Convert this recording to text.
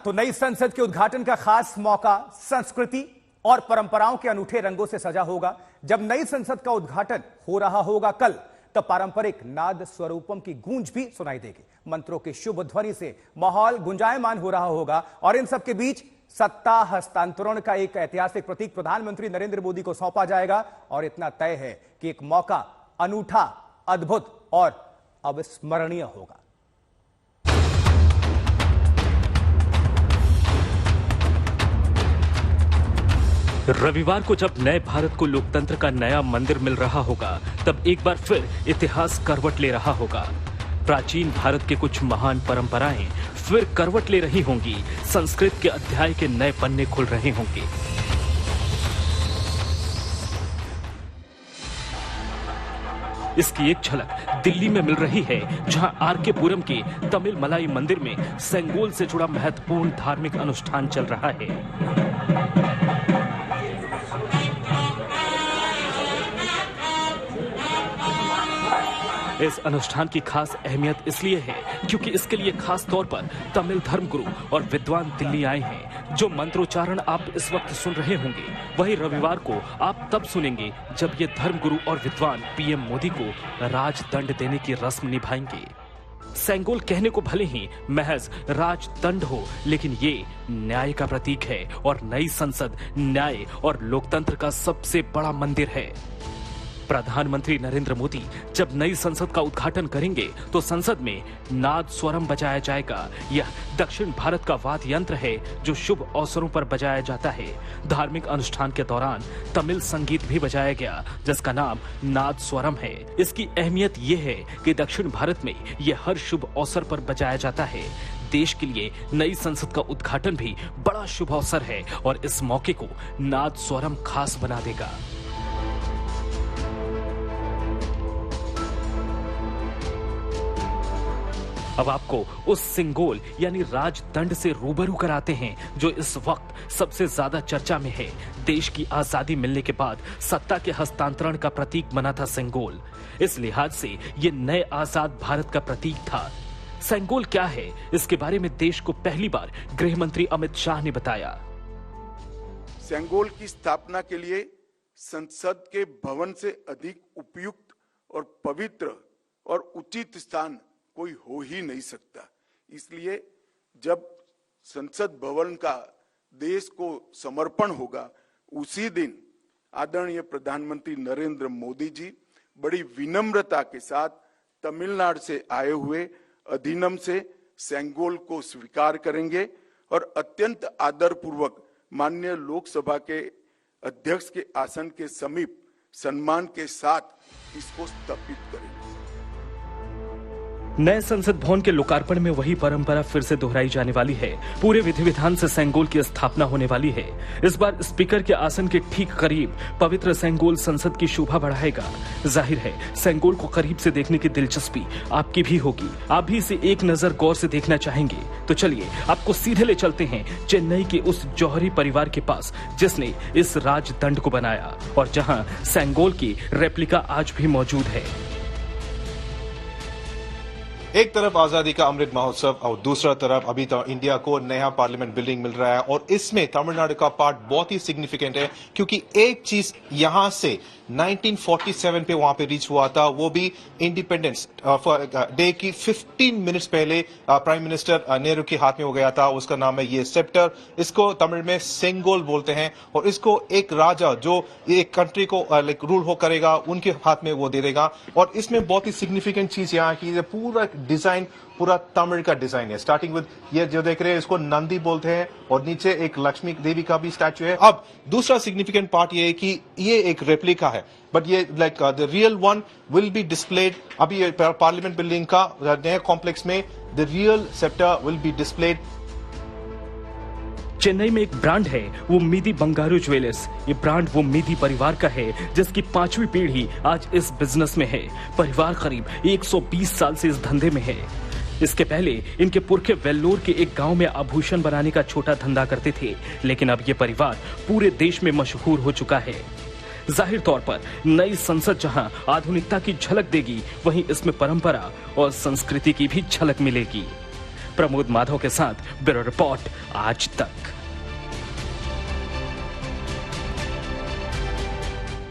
तो नई संसद के उद्घाटन का खास मौका संस्कृति और परंपराओं के अनूठे रंगों से सजा होगा। जब नई संसद का उद्घाटन हो रहा होगा कल, तब पारंपरिक नाद स्वरूपम की गूंज भी सुनाई देगी। मंत्रों के शुभ ध्वनि से माहौल गुंजायमान हो रहा होगा और इन सबके बीच सत्ता हस्तांतरण का एक ऐतिहासिक प्रतीक प्रधानमंत्री नरेंद्र मोदी को सौंपा जाएगा। और इतना तय है कि एक मौका अनूठा, अद्भुत और अविस्मरणीय होगा। रविवार को जब नए भारत को लोकतंत्र का नया मंदिर मिल रहा होगा, तब एक बार फिर इतिहास करवट ले रहा होगा। प्राचीन भारत के कुछ महान परंपराएं फिर करवट ले रही होंगी। संस्कृत के अध्याय के नए पन्ने खुल रहे होंगे। इसकी एक झलक दिल्ली में मिल रही है, जहां आर.के. पुरम के तमिल मलाई मंदिर में सेंगोल से जुड़ा महत्वपूर्ण धार्मिक अनुष्ठान चल रहा है। इस अनुष्ठान की खास अहमियत इसलिए है क्योंकि इसके लिए खास तौर पर तमिल धर्मगुरु और विद्वान दिल्ली आए हैं। जो मंत्रोच्चारण आप इस वक्त सुन रहे होंगे, वही रविवार को आप तब सुनेंगे जब ये धर्मगुरु और विद्वान पीएम मोदी को राजदंड देने की रस्म निभाएंगे। सेंगोल कहने को भले ही महज राजदंड हो, लेकिन ये न्याय का प्रतीक है और नई संसद न्याय और लोकतंत्र का सबसे बड़ा मंदिर है। प्रधानमंत्री नरेंद्र मोदी जब नई संसद का उद्घाटन करेंगे तो संसद में नाद स्वरम बजाया जाएगा। यह दक्षिण भारत का वाद्य यंत्र है जो शुभ अवसरों पर बजाया जाता है। धार्मिक अनुष्ठान के दौरान तमिल संगीत भी बजाया गया, जिसका नाम नाद स्वरम है। इसकी अहमियत यह है कि दक्षिण भारत में यह हर शुभ अवसर पर बजाया जाता है। देश के लिए नई संसद का उद्घाटन भी बड़ा शुभ अवसर है और इस मौके को नाद स्वरम खास बना देगा। अब आपको उस सिंगोल यानी राजदंड से रूबरू कराते हैं जो इस वक्त सबसे ज्यादा चर्चा में है। देश की आजादी मिलने के बाद सत्ता के हस्तांतरण का प्रतीक बना था सेंगोल। इस लिहाज से ये नए आजाद भारत का प्रतीक था। सेंगोल क्या है, इसके बारे में देश को पहली बार गृह मंत्री अमित शाह ने बताया। सेंगोल की स्थापना के लिए संसद के भवन से अधिक उपयुक्त और पवित्र और उचित स्थान कोई हो ही नहीं सकता। इसलिए जब संसद भवन का देश को समर्पण होगा, उसी दिन आदरणीय प्रधानमंत्री नरेंद्र मोदी जी बड़ी विनम्रता के साथ तमिलनाडु से आए हुए अधिनम से सेंगोल को स्वीकार करेंगे और अत्यंत आदरपूर्वक माननीय लोकसभा के अध्यक्ष के आसन के समीप सम्मान के साथ इसको स्थापित करेंगे। नए संसद भवन के लोकार्पण में वही परंपरा फिर से दोहराई जाने वाली है। पूरे विधि विधान से सेंगोल की स्थापना होने वाली है। इस बार स्पीकर के आसन के ठीक करीब पवित्र सेंगोल संसद की शोभा बढ़ाएगा। जाहिर है सेंगोल को करीब से देखने की दिलचस्पी आपकी भी होगी। आप भी इसे एक नजर गौर से देखना चाहेंगे तो चलिए आपको सीधे ले चलते हैं चेन्नई के उस जौहरी परिवार के पास जिसने इस राजदंड को बनाया और जहाँ सेंगोल की रेप्लिका आज भी मौजूद है। एक तरफ आजादी का अमृत महोत्सव और दूसरा तरफ अभी तो इंडिया को नया पार्लियामेंट बिल्डिंग मिल रहा है और इसमें तमिलनाडु का पार्ट बहुत ही सिग्निफिकेंट है क्योंकि एक चीज यहां से 1947 पे वहां पे रीच हुआ था, वो भी इंडिपेंडेंस डे की 15 मिनट्स पहले प्राइम मिनिस्टर नेहरू के हाथ में हो गया था। उसका नाम है ये सेप्टर, इसको तमिल में सेंगोल बोलते हैं और इसको एक राजा जो एक कंट्री को रूल हो करेगा उनके हाथ में वो दे देगा। और इसमें बहुत ही सिग्निफिकेंट चीज यहाँ की पूरा डिजाइन पूरा तमिल का डिजाइन है। स्टार्टिंग विद ये जो देख रहे हैं इसको नंदी बोलते हैं और नीचे एक लक्ष्मी देवी का भी स्टैचू है। अब दूसरा सिग्निफिकेंट पार्ट ये है कि ये एक रेप्लिका है, बट ये like the real one will be displayed. अभी पार्लियामेंट बिल्डिंग का नया कॉम्प्लेक्स में the real sceptre will be displayed. Chennai में एक ब्रांड है, वो मीदी बंगारू ज्वेलर्स। ये ब्रांड वो मीदी परिवार का है जिसकी 5वीं पीढ़ी आज इस बिजनेस में है। परिवार करीब 120 साल से इस धंधे में है। इसके पहले इनके पुरखे वेल्लोर के एक गांव में आभूषण बनाने का छोटा धंधा करते थे, लेकिन अब ये परिवार पूरे देश में मशहूर हो चुका है। जाहिर तौर पर नई संसद जहां आधुनिकता की झलक देगी, वहीं इसमें परंपरा और संस्कृति की भी झलक मिलेगी। प्रमोद माधव के साथ ब्यूरो रिपोर्ट आज तक।